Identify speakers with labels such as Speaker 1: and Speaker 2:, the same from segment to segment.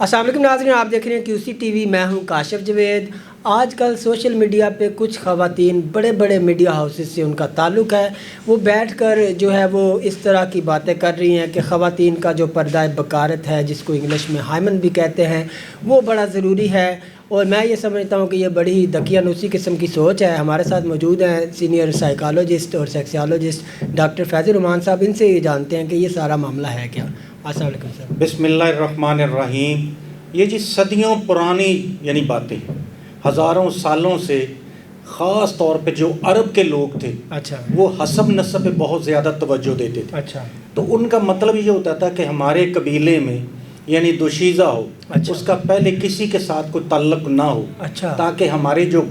Speaker 1: السلام علیکم ناظرین، آپ دیکھ رہے ہیں QC TV، میں ہوں کاشف جوید۔ آج کل سوشل میڈیا پہ کچھ خواتین بڑے بڑے میڈیا ہاؤسز سے ان کا تعلق ہے، وہ بیٹھ کر جو ہے وہ اس طرح کی باتیں کر رہی ہیں کہ خواتین کا جو پردہ بکارت ہے، جس کو انگلش میں ہائمن بھی کہتے ہیں، وہ بڑا ضروری ہے۔ اور میں یہ سمجھتا ہوں کہ یہ بڑی ہی دقیانوسی قسم کی سوچ ہے۔ ہمارے ساتھ موجود ہیں سینئر سائیکالوجسٹ اور سیکسیالوجسٹ ڈاکٹر فیض الرحمان صاحب، ان سے یہ جانتے ہیں کہ یہ سارا معاملہ ہے کیا۔ السلام علیکم سر۔
Speaker 2: بسم اللہ الرحمن الرحیم۔ یہ جی صدیوں پرانی باتیں، ہزاروں سالوں سے، خاص طور پہ جو عرب کے لوگ تھے
Speaker 1: اچھا،
Speaker 2: وہ حسب نسب پہ بہت زیادہ توجہ دیتے تھے۔
Speaker 1: اچھا،
Speaker 2: تو ان کا مطلب یہ ہوتا تھا کہ ہمارے قبیلے میں دوشیزہ ہو،
Speaker 1: اچھا،
Speaker 2: اس کا پہلے کسی کے ساتھ کوئی تعلق نہ ہو،
Speaker 1: اچھا،
Speaker 2: تاکہ ہمارے جو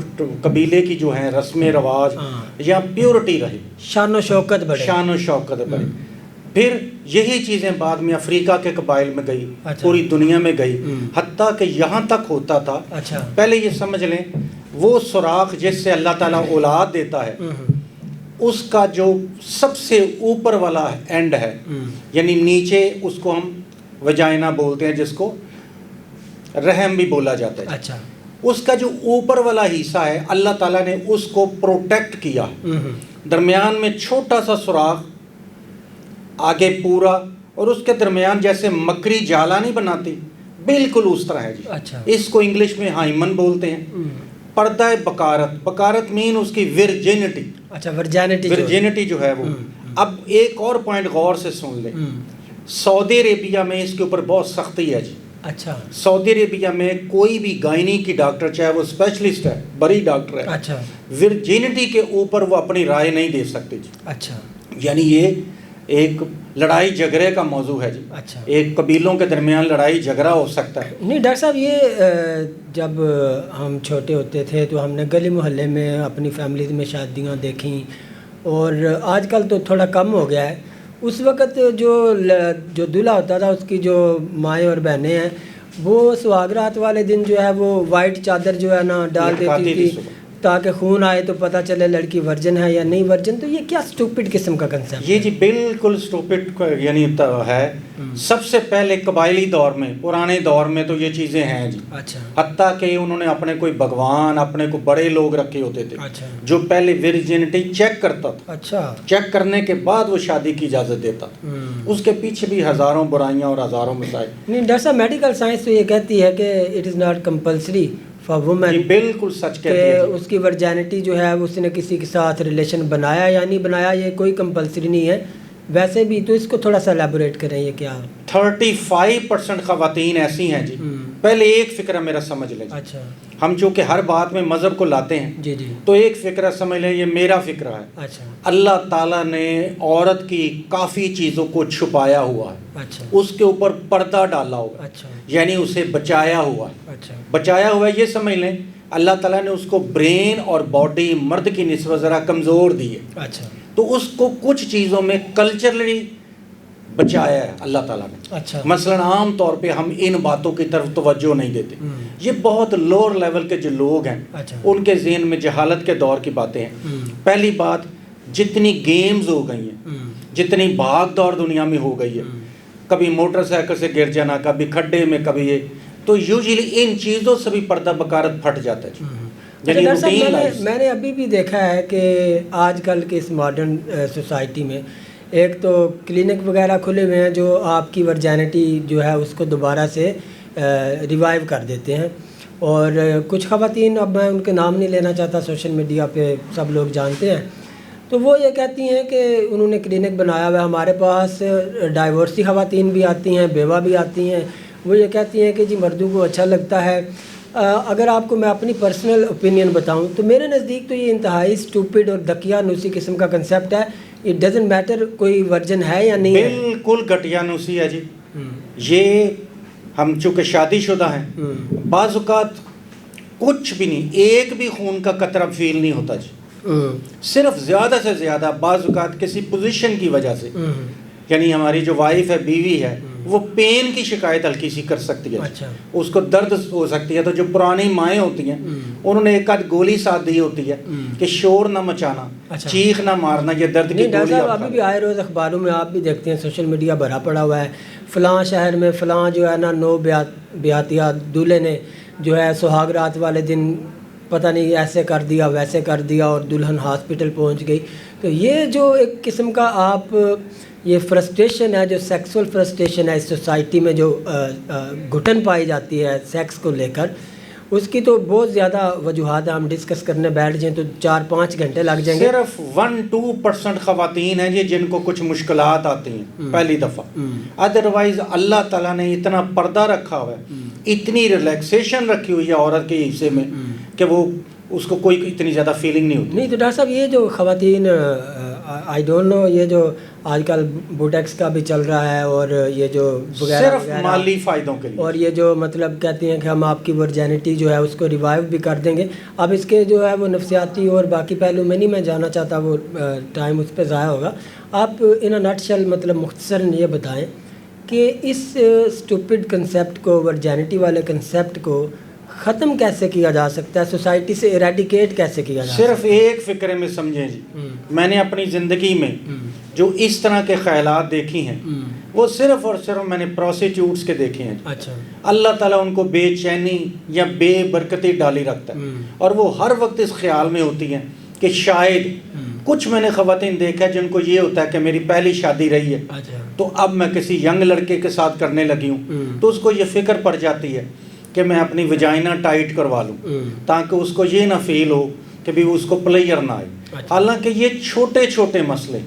Speaker 2: قبیلے کی جو ہیں رسم رواج
Speaker 1: ہاں،
Speaker 2: یا پیورٹی رہے،
Speaker 1: شان و شوکت بڑھے،
Speaker 2: شان و شوکت بڑھے۔ پھر یہی چیزیں بعد میں افریقہ کے قبائل میں گئی،
Speaker 1: اچھا،
Speaker 2: پوری دنیا میں گئی، حتیٰ کہ یہاں تک ہوتا تھا۔
Speaker 1: اچھا،
Speaker 2: پہلے یہ سمجھ لیں، وہ سوراخ جس سے اللہ تعالیٰ اولاد دیتا ہے، اس کا جو سب سے اوپر والا اینڈ ہے، نیچے، اس کو ہم وجائنا بولتے ہیں، جس کو رحم بھی بولا جاتا ہے۔
Speaker 1: اچھا،
Speaker 2: اس کا جو اوپر والا حصہ ہے، اللہ تعالیٰ نے اس کو پروٹیکٹ کیا، درمیان میں چھوٹا سا سوراخ، آگے پورا، اور اس کے درمیان جیسے مکری جالا نہیں بناتی، بالکل اس طرح ہے جی۔
Speaker 1: اچھا،
Speaker 2: اس کو انگلش میں ہائمن بولتے ہیں۔ پردہ بکارت، بکارت مین اس کی ورجینٹی،
Speaker 1: اچھا، ورجینٹی
Speaker 2: جو ہے وہ۔ اب ایک اور پوائنٹ غور سے سن لیں، سعودی عربیہ میں اس کے اوپر بہت سختی ہے جی۔
Speaker 1: اچھا،
Speaker 2: سعودی عربیہ میں کوئی بھی گائنی کی ڈاکٹر، چاہے وہ اسپیشلسٹ ہے، بڑی ڈاکٹر ہے،
Speaker 1: اچھا،
Speaker 2: ورجینٹی کے اوپر وہ اپنی رائے نہیں دے سکتے جی۔
Speaker 1: اچھا،
Speaker 2: یہ ایک لڑائی جھگڑے کا موضوع ہے جی۔
Speaker 1: اچھا،
Speaker 2: ایک قبیلوں کے درمیان لڑائی جھگڑا ہو سکتا ہے۔
Speaker 1: نہیں ڈاکٹر صاحب، یہ جب ہم چھوٹے ہوتے تھے تو ہم نے گلی محلے میں اپنی فیملیز میں شادیاں دیکھیں، اور آج کل تو تھوڑا کم ہو گیا ہے۔ اس وقت جو دلہا ہوتا تھا، اس کی جو مائیں اور بہنیں ہیں، وہ سہاگرات والے دن جو ہے وہ وائٹ چادر جو ہے نا ڈال دیتی تھی، تاکہ خون آئے تو پتہ چلے لڑکی ورجن ہے یا نہیں ورجن۔ تو یہ کیا سٹوپڈ قسم کا کنسیپٹ؟
Speaker 2: یہ جی بالکل سٹوپڈ ہے۔ سب سے پہلے قبائلی دور میں، پرانے دور میں تو یہ چیزیں ہیں جی۔
Speaker 1: اچھا،
Speaker 2: حتیٰ کہ انہوں نے اپنے کوئی بھگوان، اپنے کو بڑے لوگ رکھے ہوتے تھے،
Speaker 1: اچھا،
Speaker 2: جو پہلے ورجینٹی چیک کرتا تھا۔
Speaker 1: اچھا،
Speaker 2: چیک کرنے کے بعد وہ شادی کی اجازت دیتا تھا۔ اس کے پیچھے بھی ہزاروں برائیاں اور ہزاروں مسائل۔
Speaker 1: نہیں ڈاکٹر صاحب، میڈیکل سائنس تو یہ کہتی ہے کہ it is not compulsory for woman,
Speaker 2: بالکل سچ کہتی
Speaker 1: کہ
Speaker 2: ہے۔
Speaker 1: اس کی ورجینٹی جو ہے اس نے کسی کے ساتھ ریلیشن بنایا یا نہیں بنایا، یہ کوئی کمپلسری نہیں ہے۔ ویسے بھی تو اس کو تھوڑا سا ایلیبوریٹ کریں، یہ کیا؟
Speaker 2: 35% خواتین ایسی ہیں جی۔ پہلے ایک فکرہ میرا سمجھ لیں۔
Speaker 1: اچھا،
Speaker 2: ہم چونکہ ہر بات میں مذہب کو لاتے ہیں،
Speaker 1: جی جی،
Speaker 2: تو ایک فکرہ سمجھ لیں، یہ میرا فکرہ ہے۔
Speaker 1: اچھا،
Speaker 2: اللہ تعالیٰ نے عورت کی کافی چیزوں کو چھپایا ہوا ہے،
Speaker 1: اچھا،
Speaker 2: اس کے اوپر پردہ ڈالا ہوا ہے،
Speaker 1: اچھا،
Speaker 2: اسے بچایا ہوا ہے۔
Speaker 1: اچھا،
Speaker 2: بچایا ہوا ہے، یہ سمجھ لیں اللہ تعالیٰ نے اس کو برین اور باڈی مرد کی نسبت ذرا کمزور دی ہے،
Speaker 1: اچھا،
Speaker 2: تو اس کو کچھ چیزوں میں کلچرلی بچایا ہے اللہ تعالیٰ نے۔
Speaker 1: اچھا،
Speaker 2: مثلاً عام طور پہ ہم ان باتوں کی طرف توجہ نہیں دیتے۔ یہ بہت لوور لیول کے جو لوگ ہیں،
Speaker 1: اچھا،
Speaker 2: ان کے ذہن میں جہالت کے دور کی باتیں ہیں۔ پہلی بات، جتنی گیمز ہو گئی ہیں، جتنی بھاگ دوڑ دنیا میں ہو گئی ہے، کبھی موٹر سائیکل سے گر جانا، کبھی کھڈے میں، کبھی یہ، تو یوزلی ان چیزوں سے بھی پردہ بکارت پھٹ جاتا ہے۔
Speaker 1: ڈاکٹر صاحب، میں نے ابھی بھی دیکھا ہے کہ آج کل کے اس ماڈرن سوسائٹی میں ایک تو کلینک وغیرہ کھلے ہوئے ہیں جو آپ کی ورجینٹی جو ہے اس کو دوبارہ سے ریوائیو کر دیتے ہیں، اور کچھ خواتین، اب میں ان کے نام نہیں لینا چاہتا، سوشل میڈیا پہ سب لوگ جانتے ہیں، تو وہ یہ کہتی ہیں کہ انہوں نے کلینک بنایا ہوا ہے۔ ہمارے پاس ڈائیورسی خواتین بھی آتی ہیں، بیوہ بھی آتی ہیں، وہ یہ کہتی ہیں کہ جی مردوں کو اچھا لگتا ہے۔ اگر آپ کو میں اپنی پرسنل اوپینین بتاؤں تو میرے نزدیک تو یہ انتہائی سٹوپڈ اور دقیانوسی قسم کا کنسیپٹ ہے۔ اٹ ڈزنٹ میٹر کوئی ورجن ہے یا نہیں ہے،
Speaker 2: بالکل گٹیانوسی ہے جی۔ یہ ہم چونکہ شادی شدہ ہیں، بعض اوقات کچھ بھی نہیں، ایک بھی خون کا قطرہ فیل نہیں ہوتا جی۔ صرف زیادہ سے زیادہ بعض اوقات کسی پوزیشن کی وجہ سے، ہماری جو وائف ہے، بیوی ہے، وہ پین کی شکایت ہلکی سی کر سکتی ہے.
Speaker 1: اچھا.
Speaker 2: اس کو درد ہو سکتی ہے. تو جو پرانی مائیں ہوتی ہیں انہوں نے ایک آدھ گولی ساتھ دی ہوتی ہے کہ شور نہ مچانا, چیخ نہ مارنا, یہ درد کی
Speaker 1: ڈاکٹر
Speaker 2: گولی.
Speaker 1: صاحب ابھی بھی آئے روز اخباروں میں آپ بھی دیکھتے ہیں, سوشل میڈیا بھرا پڑا ہوا ہے, فلاں شہر میں فلاں جو ہے نا نو بیاتیا دولہے نے جو ہے سہاگ رات والے دن پتہ نہیں ایسے کر دیا ویسے کر دیا اور دلہن ہاسپٹل پہنچ گئی. تو یہ جو ایک قسم کا آپ یہ فرسٹریشن ہے, جو سیکسول فرسٹریشن ہے اس سوسائٹی میں, جو گھٹن پائی جاتی ہے سیکس کو لے کر, اس کی تو بہت زیادہ وجوہات ہیں. ہم ڈسکس کرنے بیٹھ جائیں تو 4-5 گھنٹے لگ جائیں گے.
Speaker 2: صرف 1-2% خواتین ہیں جن کو کچھ مشکلات آتی ہیں پہلی دفعہ. ادروائز اللہ تعالیٰ نے اتنا پردہ رکھا ہوا ہے, اتنی ریلیکسیشن رکھی ہوئی ہے عورت کے حصے میں کہ وہ اس کو کوئی اتنی زیادہ فیلنگ نہیں ہوتی.
Speaker 1: نہیں تو ڈاکٹر صاحب یہ جو خواتین آئی ڈونٹ نو, یہ جو آج کل بوٹیکس کا بھی چل رہا ہے اور یہ جو
Speaker 2: صرف مالی فائدوں کے لیے,
Speaker 1: اور یہ جو مطلب کہتے ہیں کہ ہم آپ کی ورجینٹی جو ہے اس کو ریوائیو بھی کر دیں گے. اب اس کے جو ہے وہ نفسیاتی اور باقی پہلو میں نہیں میں جانا چاہتا, وہ ٹائم اس پہ ضائع ہوگا. آپ ان اے نٹ شیل مطلب مختصراً یہ بتائیں کہ اس اسٹوپڈ کنسیپٹ کو, ورجینٹی والے کنسیپٹ کو ختم کیسے کیا جا سکتا ہے, سوسائٹی سے ایریڈیکیٹ کیسے کیا جا سکتا ہے؟
Speaker 2: صرف ایک فکرے میں سمجھیں جی, میں نے اپنی زندگی میں جو اس طرح کے خیالات دیکھی ہیں وہ صرف اور صرف میں نے پروسٹیوٹس کے دیکھے ہیں.
Speaker 1: اچھا.
Speaker 2: اللہ تعالیٰ ان کو بے چینی یا بے برکتی ڈالی رکھتا ہے اور وہ ہر وقت اس خیال میں ہوتی ہیں کہ شاید کچھ میں نے خواتین دیکھا ہے جن کو یہ ہوتا ہے کہ میری پہلی شادی رہی ہے تو اب میں کسی ینگ لڑکے کے ساتھ کرنے لگی ہوں, تو اس کو یہ فکر پڑ جاتی ہے کہ میں اپنی وجائنا ٹائٹ کروا لوں تاکہ اس کو یہ نہ فیل ہو کہ بھی اس کو پلیئر نہ آئے. حالانکہ یہ چھوٹے چھوٹے مسئلے,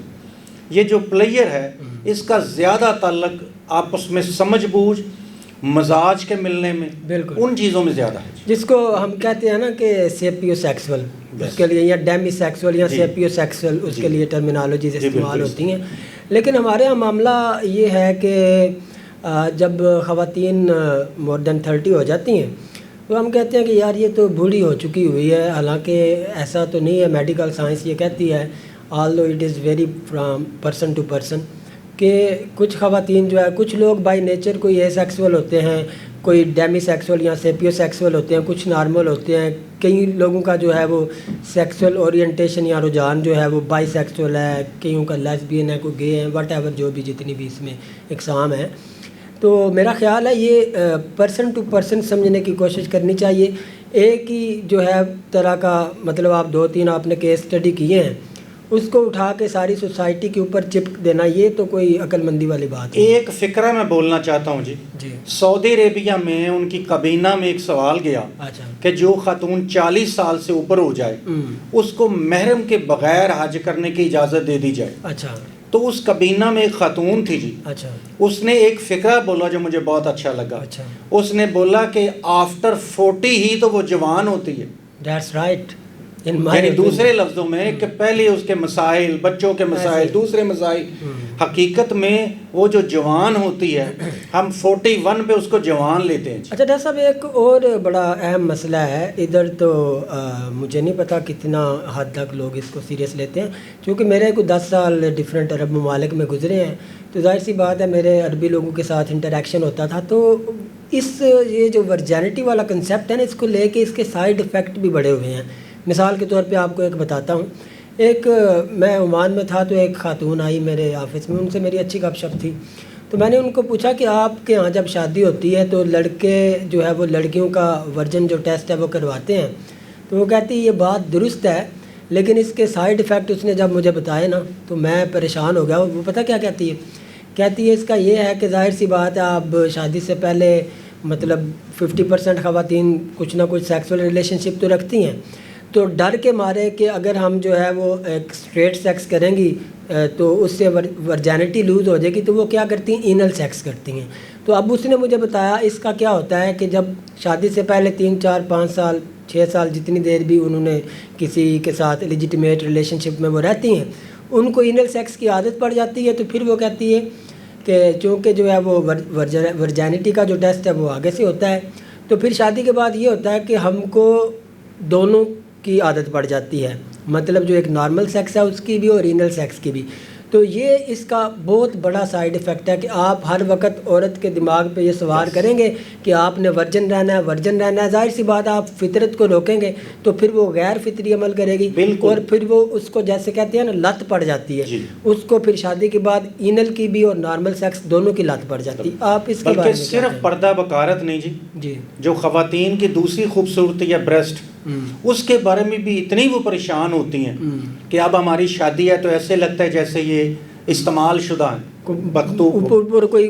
Speaker 2: یہ جو پلیئر ہے اس کا زیادہ تعلق آپس میں سمجھ بوجھ مزاج کے ملنے میں, بالکل ان چیزوں میں زیادہ ہے,
Speaker 1: جس کو ہم کہتے ہیں نا کہ سیپیو سیکسول, اس کے لیے یا ڈیمی سیکسول یا سیپیو سیکسول, اس کے لیے ٹرمینالوجیز استعمال ہوتی ہیں. لیکن ہمارے یہاں معاملہ یہ ہے کہ جب خواتین مور دین 30 ہو جاتی ہیں تو ہم کہتے ہیں کہ یار یہ تو بوڑھی ہو چکی ہوئی ہے. حالانکہ ایسا تو نہیں ہے, میڈیکل سائنس یہ کہتی ہے although it is vary from person to person کہ کچھ خواتین جو ہے, کچھ لوگ بائی نیچر کوئی اے سیکسول ہوتے ہیں, کوئی ڈیمی سیکسول یا سیپیو سیکسول ہوتے ہیں, کچھ نارمل ہوتے ہیں. کئی لوگوں کا جو ہے وہ سیکسول اورینٹیشن یا رجحان جو ہے وہ بائی سیکسول ہے, کئیوں کا لیسبین ہے, کوئی گے ہیں, وٹ ایور جو بھی جتنی بھی اس میں اقسام ہیں. تو میرا خیال ہے یہ پرسن ٹو پرسن سمجھنے کی کوشش کرنی چاہیے. ایک ہی جو ہے طرح کا مطلب آپ 2-3 آپ نے کیس اسٹڈی کیے ہیں, اس کو اٹھا کے ساری سوسائٹی کے اوپر چپک دینا, یہ تو کوئی عقل مندی والی بات ہے.
Speaker 2: ایک فکرہ میں بولنا چاہتا ہوں جی. سعودی عربیہ میں ان کی کابینہ میں ایک سوال گیا کہ جو خاتون 40 سال سے اوپر ہو جائے اس کو محرم کے بغیر حج کرنے کی اجازت دے دی جائے.
Speaker 1: اچھا.
Speaker 2: تو اس کابینہ میں ایک خاتون تھی جی.
Speaker 1: اچھا.
Speaker 2: اس نے ایک فکرہ بولا جو مجھے بہت اچھا لگا.
Speaker 1: اچھا.
Speaker 2: اس نے بولا کہ آفٹر 40 ہی تو وہ جوان ہوتی ہے.
Speaker 1: That's right.
Speaker 2: یعنی دوسرے لفظوں میں کہ پہلے اس کے مسائل, بچوں کے مسائل, دوسرے مسائل, حقیقت میں وہ جو جوان ہوتی ہے ہم 41 پہ اس کو جوان لیتے ہیں.
Speaker 1: اچھا ڈاکٹر صاحب, ایک اور بڑا اہم مسئلہ ہے ادھر, تو مجھے نہیں پتا کتنا حد تک لوگ اس کو سیریس لیتے ہیں, کیونکہ میرے کو 10 سال ڈفرینٹ عرب ممالک میں گزرے ہیں, تو ظاہر سی بات ہے میرے عربی لوگوں کے ساتھ انٹریکشن ہوتا تھا. تو یہ جو ورجینٹی والا کنسیپٹ ہے نا, اس کو لے کے اس کے سائیڈ افیکٹ بھی بڑے ہوئے ہیں. مثال کے طور پہ آپ کو ایک بتاتا ہوں. ایک میں عمان میں تھا تو ایک خاتون آئی میرے آفس میں, ان سے میری اچھی گپ شپ تھی. تو میں نے ان کو پوچھا کہ آپ کے ہاں جب شادی ہوتی ہے تو لڑکے جو ہے وہ لڑکیوں کا ورجن جو ٹیسٹ ہے وہ کرواتے ہیں. تو وہ کہتی یہ بات درست ہے, لیکن اس کے سائیڈ افیکٹ اس نے جب مجھے بتائے نا تو میں پریشان ہو گیا. وہ پتہ کیا کہتی ہے اس کا یہ ہے کہ ظاہر سی بات ہے آپ شادی سے پہلے مطلب 50% خواتین کچھ نہ کچھ سیکسول ریلیشن شپ تو رکھتی ہیں, تو ڈر کے مارے کہ اگر ہم جو ہے وہ ایک اسٹریٹ سیکس کریں گی تو اس سے ورجینٹی لوز ہو جائے گی, تو وہ کیا کرتی ہیں, اینل سیکس کرتی ہیں. تو اب اس نے مجھے بتایا اس کا کیا ہوتا ہے کہ جب شادی سے پہلے 3-4-5 سال 6 سال جتنی دیر بھی انہوں نے کسی کے ساتھ لیجیٹیمیٹ ریلیشن شپ میں وہ رہتی ہیں, ان کو اینل سیکس کی عادت پڑ جاتی ہے. تو پھر وہ کہتی ہے کہ چونکہ جو ہے وہ ورجینٹی کا جو ٹیسٹ ہے وہ آگے سے ہوتا ہے, تو پھر شادی کے بعد یہ ہوتا ہے کہ ہم کو دونوں کی عادت پڑ جاتی ہے, مطلب جو ایک نارمل سیکس ہے اس کی بھی اور اینل سیکس کی بھی. تو یہ اس کا بہت بڑا سائیڈ افیکٹ ہے کہ آپ ہر وقت عورت کے دماغ پہ یہ سوار کریں گے کہ آپ نے ورجن رہنا ہے، ظاہر سی بات آپ فطرت کو روکیں گے تو پھر وہ غیر فطری عمل کرے گی، اور پھر وہ اس کو جیسے کہتے ہیں نا لت پڑ جاتی ہے، اس کو پھر شادی کے بعد اینل کی بھی اور نارمل سیکس دونوں کی لت پڑ جاتی ہے۔ آپ اس کے بارے میں
Speaker 2: صرف پردہ بکارت نہیں جی، جو خواتین کی دوسری خوبصورتی ہے بریسٹ، اس کے بارے میں بھی اتنی وہ پریشان ہوتی ہیں کہ اب ہماری شادی ہے تو ایسے لگتا ہے جیسے یہ استعمال شدہ ہے،
Speaker 1: اوپر کوئی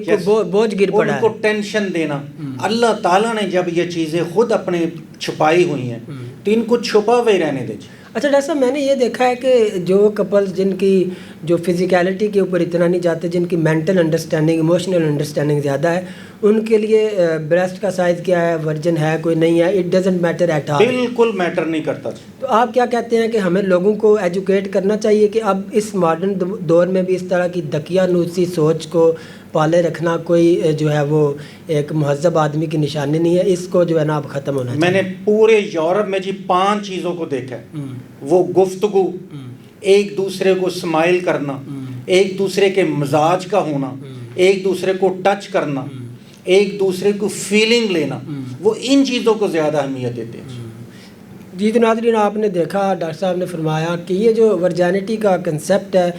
Speaker 1: بوجھ گر پڑا ہے،
Speaker 2: ان کو ٹینشن دینا۔ اللہ تعالیٰ نے جب یہ چیزیں خود اپنے چھپائی ہوئی ہیں تو ان کو چھپا ہوئے رہنے دے۔
Speaker 1: اچھا ڈاکٹر صاحب، میں نے یہ دیکھا ہے کہ جو کپلز جن کی جو فزیکیلٹی کے اوپر اتنا نہیں جاتے، جن کی مینٹل انڈرسٹینڈنگ ایموشنل انڈرسٹینڈنگ زیادہ ہے، ان کے لیے بریسٹ کا سائز کیا ہے، ورجن ہے کوئی نہیں ہے، it doesn't matter at all,
Speaker 2: بالکل میٹر نہیں کرتا۔
Speaker 1: تو آپ کیا کہتے ہیں کہ ہمیں لوگوں کو ایجوکیٹ کرنا چاہیے کہ اب اس ماڈرن دور میں بھی اس طرح کی دقیانوسی سوچ کو پالے رکھنا کوئی جو ہے وہ ایک مہذب آدمی کی نشانی نہیں ہے، اس کو جو ہے نا اب ختم ہونا چاہیے؟
Speaker 2: میں نے پورے یورپ میں جی 5 چیزوں کو دیکھا ہے، وہ گفتگو، ایک دوسرے کو اسمائل کرنا، ایک دوسرے کے مزاج کا ہونا، ایک دوسرے کو ٹچ کرنا، ایک دوسرے کو فیلنگ لینا، وہ ان چیزوں کو زیادہ اہمیت دیتے ہیں۔
Speaker 1: جی تو ناظرین، آپ نے دیکھا ڈاکٹر صاحب نے فرمایا کہ یہ جو ورجینٹی کا کنسیپٹ ہے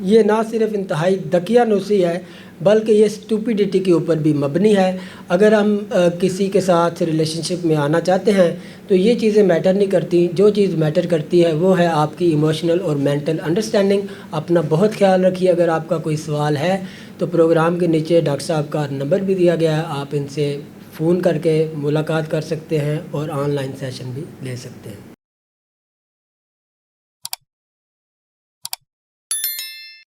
Speaker 1: یہ نہ صرف انتہائی دقیانوسی ہے بلکہ یہ اسٹوپیڈیٹی کے اوپر بھی مبنی ہے۔ اگر ہم کسی کے ساتھ ریلیشن شپ میں آنا چاہتے ہیں تو یہ چیزیں میٹر نہیں کرتی، جو چیز میٹر کرتی ہے وہ ہے آپ کی ایموشنل اور مینٹل انڈرسٹینڈنگ۔ اپنا بہت خیال رکھیے۔ اگر آپ کا کوئی سوال ہے تو پروگرام کے نیچے ڈاکٹر صاحب کا نمبر بھی دیا گیا ہے، آپ ان سے فون کر کے ملاقات کر سکتے ہیں اور آن لائن سیشن بھی لے سکتے ہیں۔